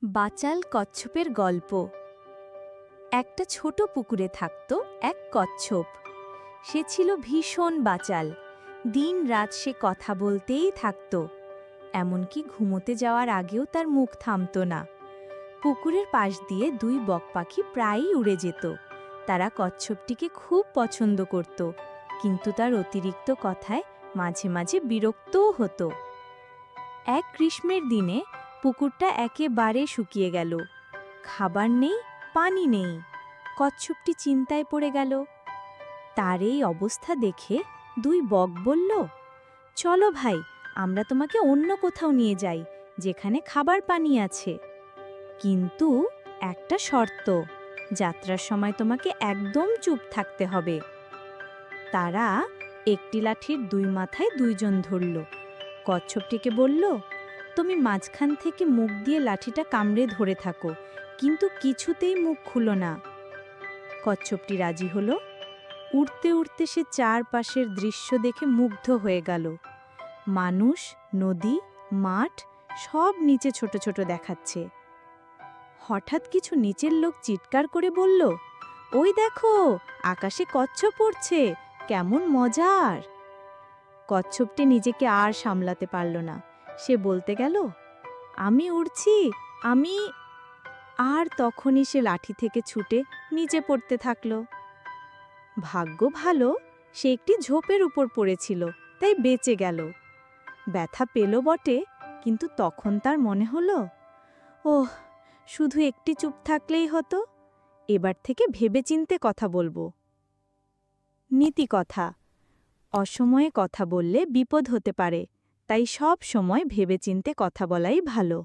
বাচাল কচ্ছপের গল্প। একটা ছোট পুকুরে থাকত এক কচ্ছপ। সে ছিল ভীষণ বাচাল। দিন-রাত সে কথা বলতেই থাকত। এমনকি ঘুমোতে যাওয়ার আগেও তার মুখ থামত না। পুকুরের পাশ দিয়ে দুই বকপাখি প্রায়ই উড়ে যেত। তারা কচ্ছপটিকে খুব পছন্দ করত, কিন্তু তার অতিরিক্ত কথায় মাঝে মাঝে বিরক্তও হতো। এক গ্রীষ্মের দিনে পুকুরটা একেবারে শুকিয়ে গেল। খাবার নেই, পানি নেই। কচ্ছপটি চিন্তায় পড়ে গেল। তার এই অবস্থা দেখে দুই বক বলল, চলো ভাই, আমরা তোমাকে অন্য কোথাও নিয়ে যাই, যেখানে খাবার পানি আছে। কিন্তু একটা শর্ত, যাত্রার সময় তোমাকে একদম চুপ থাকতে হবে। তারা একটি লাঠির দুই মাথায় দুইজন ধরল। কচ্ছপটিকে বলল, তুমি মাঝখান থেকে মুখ দিয়ে লাঠিটা কামড়ে ধরে থাকো, কিন্তু কিছুতেই মুখ খুলো না। কচ্ছপটি রাজি হলো। উড়তে উড়তে সে চারপাশের দৃশ্য দেখে মুগ্ধ হয়ে গেল। মানুষ, নদী, মাঠ সব নিচে ছোট ছোট দেখাচ্ছে। হঠাৎ কিছু নিচের লোক চিৎকার করে বলল, ওই দেখো, আকাশে কচ্ছপ উড়ছে, কেমন মজার। কচ্ছপটি নিজেকে আর সামলাতে পারল না। সে বলতে গেল, আমি উড়ছি, আমি। আর তখনই সে লাঠি থেকে ছুটে নিচে পড়তে থাকল। ভাগ্য ভালো, সে একটি ঝোপের উপর পড়েছিল, তাই বেঁচে গেল। ব্যথা পেল বটে, কিন্তু তখন তার মনে হলো, ওহ, শুধু একটি চুপ থাকলেই হতো। এবার থেকে ভেবেচিন্তে কথা বলবো। নীতি কথা: অসময়ে কথা বললে বিপদ হতে পারে, তাই সব সময় ভেবেচিন্তে কথা বলাই ভালো।